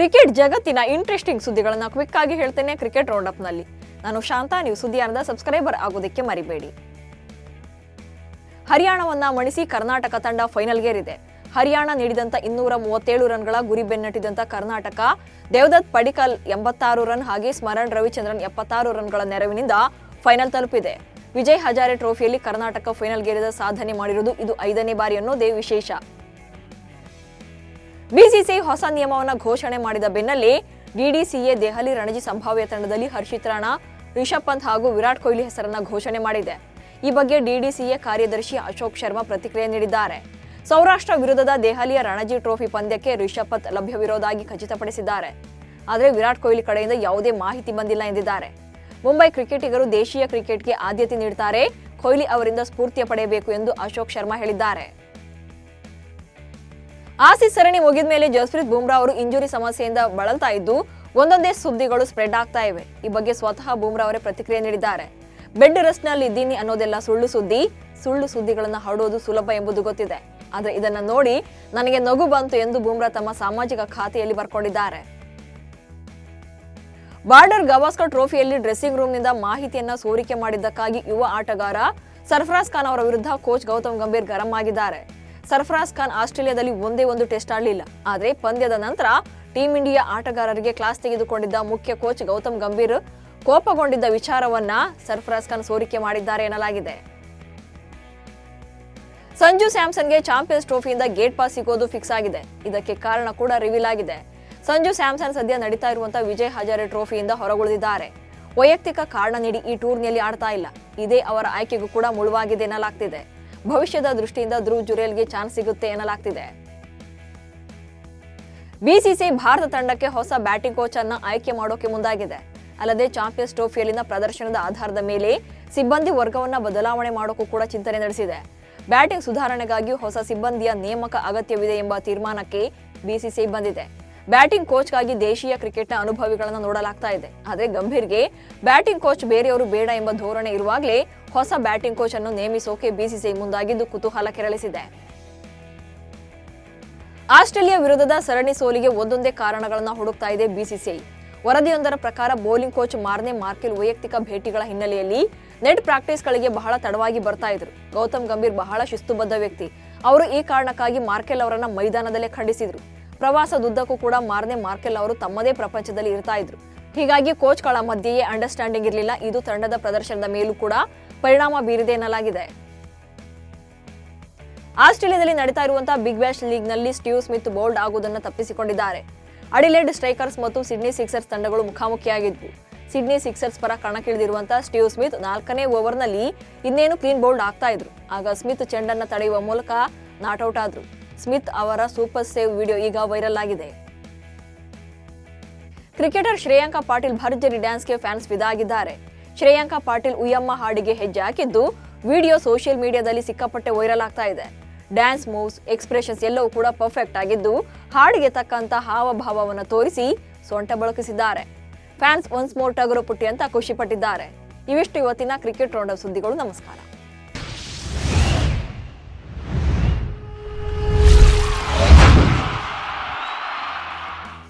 Cricket ಜಗತ್ತಿನ interesting ಸುದ್ದಿಗಳನ್ನು quick ಆಗಿ ಹೇಳ್ತೇನೆ ಕ್ರಿಕೆಟ್ ರೌಂಡ್ ಅಪ್ ನಲ್ಲಿ. ನಾನು ಶಾಂತಾ. ನೀವು ಸುದ್ದಿಯಾನದ ಸಬ್ಸ್ಕ್ರೈಬರ್ ಆಗೋದಕ್ಕೆ ಮರಿಬೇಡಿ. ಹರಿಯಾಣವನ್ನ ಮಣಿಸಿ ಕರ್ನಾಟಕ ತಂಡ ಫೈನಲ್ಗೇರಿದೆ. ಹರಿಯಾಣ ನೀಡಿದಂತ 237 ರನ್ಗಳ ಗುರಿ ಬೆನ್ನಟ್ಟಿದಂತ ಕರ್ನಾಟಕ ದೇವದತ್ ಪಡಿಕ್ಕಲ್ 86 ರನ್ ಹಾಗೆ ಸ್ಮರಣ್ ರವಿಚಂದ್ರನ್ 76 ರನ್ಗಳ ನೆರವಿನಿಂದ ಫೈನಲ್ ತಲುಪಿದೆ. ವಿಜಯ್ ಹಜಾರೆ ಟ್ರೋಫಿಯಲ್ಲಿ ಕರ್ನಾಟಕ ಫೈನಲ್ಗೇರಿದ ಸಾಧನೆ ಮಾಡಿರುವುದು ಇದು 5ನೇ ಬಾರಿ ಅನ್ನೋದೇ ವಿಶೇಷ. ಬಿಸಿಸಿಐ ಹೊಸ ನಿಯಮವನ್ನು ಘೋಷಣೆ ಮಾಡಿದ ಬೆನ್ನಲ್ಲೇ ಡಿಡಿಸಿಎ ದೆಹಲಿ ರಣಜಿ ಸಂಭಾವ್ಯ ತಂಡದಲ್ಲಿ ಹರ್ಷಿತ್ ರಾಣಾ, ರಿಷಬ್ ಪಂತ್ ಹಾಗೂ ವಿರಾಟ್ ಕೊಹ್ಲಿ ಹೆಸರನ್ನ ಘೋಷಣೆ ಮಾಡಿದೆ. ಈ ಬಗ್ಗೆ ಡಿಡಿಸಿಎ ಕಾರ್ಯದರ್ಶಿ ಅಶೋಕ್ ಶರ್ಮಾ ಪ್ರತಿಕ್ರಿಯೆ ನೀಡಿದ್ದಾರೆ. ಸೌರಾಷ್ಟ್ರ ವಿರುದ್ಧದ ದೆಹಲಿಯ ರಣಜಿ ಟ್ರೋಫಿ ಪಂದ್ಯಕ್ಕೆ ರಿಷಬ್ ಪಂತ್ ಲಭ್ಯವಿರೋದಾಗಿ ಖಚಿತಪಡಿಸಿದ್ದಾರೆ. ಆದರೆ ವಿರಾಟ್ ಕೊಹ್ಲಿ ಕಡೆಯಿಂದ ಯಾವುದೇ ಮಾಹಿತಿ ಬಂದಿಲ್ಲ ಎಂದಿದ್ದಾರೆ. ಮುಂಬೈ ಕ್ರಿಕೆಟಿಗರು ದೇಶೀಯ ಕ್ರಿಕೆಟ್ಗೆ ಆದ್ಯತೆ ನೀಡುತ್ತಾರೆ, ಕೊಹ್ಲಿ ಅವರಿಂದ ಸ್ಫೂರ್ತಿ ಪಡೆಯಬೇಕು ಎಂದು ಅಶೋಕ್ ಶರ್ಮಾ ಹೇಳಿದ್ದಾರೆ. ಆಸೀಸ್ ಸರಣಿ ಮುಗಿದ ಮೇಲೆ ಜಸ್ಪ್ರೀತ್ ಬುಮ್ರಾ ಅವರು ಇಂಜುರಿ ಸಮಸ್ಯೆಯಿಂದ ಬಳಲ್ತಾ ಇದ್ದು ಒಂದೊಂದೇ ಸುದ್ದಿಗಳು ಸ್ಪ್ರೆಡ್ ಆಗ್ತಾ ಇವೆ. ಈ ಬಗ್ಗೆ ಸ್ವತಃ ಬುಮ್ರಾ ಅವರೇ ಪ್ರತಿಕ್ರಿಯೆ ನೀಡಿದ್ದಾರೆ. ಬೆಡ್ ರೆಸ್ಟ್ ನಲ್ಲಿ ಇದ್ದೀನಿ ಅನ್ನೋದೆಲ್ಲ ಸುಳ್ಳು ಸುದ್ದಿಗಳನ್ನ ಹರಡೋದು ಸುಲಭ ಎಂಬುದು ಗೊತ್ತಿದೆ. ಆದ್ರೆ ಇದನ್ನ ನೋಡಿ ನನಗೆ ನಗು ಬಂತು ಎಂದು ಬುಮ್ರಾ ತಮ್ಮ ಸಾಮಾಜಿಕ ಖಾತೆಯಲ್ಲಿ ಬರ್ಕೊಂಡಿದ್ದಾರೆ. ಬಾರ್ಡರ್ ಗವಾಸ್ಕರ್ ಟ್ರೋಫಿಯಲ್ಲಿ ಡ್ರೆಸ್ಸಿಂಗ್ ರೂಮ್ ನಿಂದ ಮಾಹಿತಿಯನ್ನ ಸೋರಿಕೆ ಮಾಡಿದ್ದಕ್ಕಾಗಿ ಯುವ ಆಟಗಾರ ಸರ್ಫರಾಜ್ ಖಾನ್ ಅವರ ವಿರುದ್ಧ ಕೋಚ್ ಗೌತಮ್ ಗಂಭೀರ್ ಗರಂ ಆಗಿದ್ದಾರೆ. ಸರ್ಫರಾಜ್ ಖಾನ್ ಆಸ್ಟ್ರೇಲಿಯಾದಲ್ಲಿ ಒಂದೇ ಒಂದು ಟೆಸ್ಟ್ ಆಡಲಿಲ್ಲ. ಆದರೆ ಪಂದ್ಯದ ನಂತರ ಟೀಂ ಇಂಡಿಯಾ ಆಟಗಾರರಿಗೆ ಕ್ಲಾಸ್ ತೆಗೆದುಕೊಂಡಿದ್ದ ಮುಖ್ಯ ಕೋಚ್ ಗೌತಮ್ ಗಂಭೀರ್ ಕೋಪಗೊಂಡಿದ್ದ ವಿಚಾರವನ್ನ ಸರ್ಫರಾಜ್ ಖಾನ್ ಸೋರಿಕೆ ಮಾಡಿದ್ದಾರೆ ಎನ್ನಲಾಗಿದೆ. ಸಂಜು ಸ್ಯಾಮ್ಸನ್ಗೆ ಚಾಂಪಿಯನ್ಸ್ ಟ್ರೋಫಿಯಿಂದ ಗೇಟ್ ಪಾಸ್ ಸಿಗೋದು ಫಿಕ್ಸ್ ಆಗಿದೆ. ಇದಕ್ಕೆ ಕಾರಣ ಕೂಡ ರಿವೀಲ್ ಆಗಿದೆ. ಸಂಜು ಸ್ಯಾಮ್ಸನ್ ಸದ್ಯ ನಡೀತಾ ಇರುವಂತಹ ವಿಜಯ್ ಹಜಾರೆ ಟ್ರೋಫಿಯಿಂದ ಹೊರಗುಳಿದಿದ್ದಾರೆ. ವೈಯಕ್ತಿಕ ಕಾರಣ ನೀಡಿ ಈ ಟೂರ್ನಿಯಲ್ಲಿ ಆಡ್ತಾ ಇಲ್ಲ. ಇದೇ ಅವರ ಆಯ್ಕೆಗೂ ಕೂಡ ಮುಳುವಾಗಿದೆ ಎನ್ನಲಾಗ್ತಿದೆ. ಭವಿಷ್ಯದ ದೃಷ್ಟಿಯಿಂದ ಧ್ರುವ್ ಜುರೇಲ್ಗೆ ಚಾನ್ಸ್ ಸಿಗುತ್ತೆ ಎನ್ನಲಾಗ್ತಿದೆ. ಬಿಸಿಸಿಐ ಭಾರತ ತಂಡಕ್ಕೆ ಹೊಸ ಬ್ಯಾಟಿಂಗ್ ಕೋಚ್ ಅನ್ನ ಆಯ್ಕೆ ಮಾಡೋಕೆ ಮುಂದಾಗಿದೆ. ಅಲ್ಲದೆ ಚಾಂಪಿಯನ್ಸ್ ಟ್ರೋಫಿಯಲ್ಲಿನ ಪ್ರದರ್ಶನದ ಆಧಾರದ ಮೇಲೆ ಸಿಬ್ಬಂದಿ ವರ್ಗವನ್ನ ಬದಲಾವಣೆ ಮಾಡೋಕ್ಕೂ ಕೂಡ ಚಿಂತನೆ ನಡೆಸಿದೆ. ಬ್ಯಾಟಿಂಗ್ ಸುಧಾರಣೆಗಾಗಿ ಹೊಸ ಸಿಬ್ಬಂದಿಯ ನೇಮಕ ಅಗತ್ಯವಿದೆ ಎಂಬ ತೀರ್ಮಾನಕ್ಕೆ ಬಿಸಿಸಿಐ ಬಂದಿದೆ. ಬ್ಯಾಟಿಂಗ್ ಕೋಚ್ಗಾಗಿ ದೇಶೀಯ ಕ್ರಿಕೆಟ್ನ ಅನುಭವಿಗಳನ್ನು ನೋಡಲಾಗ್ತಾ ಇದೆ. ಆದರೆ ಗಂಭೀರ್ಗೆ ಬ್ಯಾಟಿಂಗ್ ಕೋಚ್ ಬೇರೆಯವರು ಬೇಡ ಎಂಬ ಧೋರಣೆ ಇರುವಾಗಲೇ ಹೊಸ ಬ್ಯಾಟಿಂಗ್ ಕೋಚ್ ಅನ್ನು ನೇಮಿಸೋಕೆ ಬಿಸಿಸಿಐ ಮುಂದಾಗಿದ್ದು ಕುತೂಹಲ ಕೆರಳಿಸಿದೆ. ಆಸ್ಟ್ರೇಲಿಯಾ ವಿರುದ್ಧದ ಸರಣಿ ಸೋಲಿಗೆ ಒಂದೊಂದೇ ಕಾರಣಗಳನ್ನು ಹುಡುಕ್ತಾ ಇದೆ ಬಿಸಿಸಿಐ. ವರದಿಯೊಂದರ ಪ್ರಕಾರ ಬೌಲಿಂಗ್ ಕೋಚ್ ಮಾರ್ನೆ ಮಾರ್ಕೆಲ್ ವೈಯಕ್ತಿಕ ಭೇಟಿಗಳ ಹಿನ್ನೆಲೆಯಲ್ಲಿ ನೆಟ್ ಪ್ರಾಕ್ಟೀಸ್ಗಳಿಗೆ ಬಹಳ ತಡವಾಗಿ ಬರ್ತಾ ಇದ್ರು. ಗೌತಮ್ ಗಂಭೀರ್ ಬಹಳ ಶಿಸ್ತುಬದ್ಧ ವ್ಯಕ್ತಿ. ಅವರು ಈ ಕಾರಣಕ್ಕಾಗಿ ಮಾರ್ಕೆಲ್ ಅವರನ್ನ ಮೈದಾನದಲ್ಲೇ ಖಂಡಿಸಿದ್ರು. ಪ್ರವಾಸದುದ್ದಕ್ಕೂ ಕೂಡ ಮಾರ್ನೆ ಮಾರ್ಕೆಲ್ ಅವರು ತಮ್ಮದೇ ಪ್ರಪಂಚದಲ್ಲಿ ಇರ್ತಾ ಇದ್ರು. ಹೀಗಾಗಿ ಕೋಚ್ಗಳ ಮಧ್ಯೆಯೇ ಅಂಡರ್ಸ್ಟ್ಯಾಂಡಿಂಗ್ ಇರಲಿಲ್ಲ. ಇದು ತಂಡದ ಪ್ರದರ್ಶನದ ಮೇಲೂ ಕೂಡ ಪರಿಣಾಮ ಬೀರಿದೆ ಎನ್ನಲಾಗಿದೆ. ಆಸ್ಟ್ರೇಲಿಯಾದಲ್ಲಿ ನಡೀತಾ ಇರುವಂತಹ ಬಿಗ್ ಬ್ಯಾಶ್ ಲೀಗ್ ನಲ್ಲಿ ಸ್ಟೀವ್ ಸ್ಮಿತ್ ಬೋಲ್ಡ್ ಆಗುವುದನ್ನು ತಪ್ಪಿಸಿಕೊಂಡಿದ್ದಾರೆ. ಅಡಿಲೇಡ್ ಸ್ಟ್ರೈಕರ್ಸ್ ಮತ್ತು ಸಿಡ್ನಿ ಸಿಕ್ಸರ್ಸ್ ತಂಡಗಳು ಮುಖಾಮುಖಿಯಾಗಿದ್ವು. ಸಿಡ್ನಿ ಸಿಕ್ಸರ್ಸ್ ಪರ ಕಣಕ್ಕಿಳಿದಿರುವಂತಹ ಸ್ಟೀವ್ ಸ್ಮಿತ್ 4ನೇ ಓವರ್ನಲ್ಲಿ ಇನ್ನೇನು ಕ್ಲೀನ್ ಬೌಲ್ಡ್ ಆಗ್ತಾ ಇದ್ರು. ಆಗ ಸ್ಮಿತ್ ಚೆಂಡನ್ನ ತಡೆಯುವ ಮೂಲಕ ನಾಟ್ಔಟ್ ಆದ್ರು. ಸ್ಮಿತ್ ಅವರ ಸೂಪರ್ ಸೇವ್ ವಿಡಿಯೋ ಈಗ ವೈರಲ್ ಆಗಿದೆ. ಕ್ರಿಕೆಟರ್ ಶ್ರೇಯಾಂಕಾ ಪಾಟೀಲ್ ಭರ್ಜರಿ ಡ್ಯಾನ್ಸ್ಗೆ ಫ್ಯಾನ್ಸ್ ಫಿದಾ ಆಗಿದ್ದಾರೆ. ಶ್ರೇಯಾಂಕಾ ಪಾಟೀಲ್ ಉಯ್ಯಮ್ಮ ಹಾಡಿಗೆ ಹೆಜ್ಜೆ ಹಾಕಿದ್ದು ವಿಡಿಯೋ ಸೋಷಿಯಲ್ ಮೀಡಿಯಾದಲ್ಲಿ ಸಿಕ್ಕಾಪಟ್ಟೆ ವೈರಲ್ ಆಗ್ತಾ ಇದೆ. ಡ್ಯಾನ್ಸ್ ಮೂವ್ಸ್, ಎಕ್ಸ್ಪ್ರೆಷನ್ಸ್ ಎಲ್ಲವೂ ಕೂಡ ಪರ್ಫೆಕ್ಟ್ ಆಗಿದ್ದು ಹಾಡಿಗೆ ತಕ್ಕಂತ ಹಾವಭಾವವನ್ನು ತೋರಿಸಿ ಸೊಂಟ ಬಳಕಿಸಿದ್ದಾರೆ. ಫ್ಯಾನ್ಸ್ ಒನ್ಸ್ ಮೋರ್ ಟಗರು ಪುಟ್ಟಿ ಅಂತ ಖುಷಿ ಪಟ್ಟಿದ್ದಾರೆ. ಇವಿಷ್ಟು ಇವತ್ತಿನ ಕ್ರಿಕೆಟ್ ರೌಂಡ್ ಅಪ್ ಸುದ್ದಿಗಳು. ನಮಸ್ಕಾರ.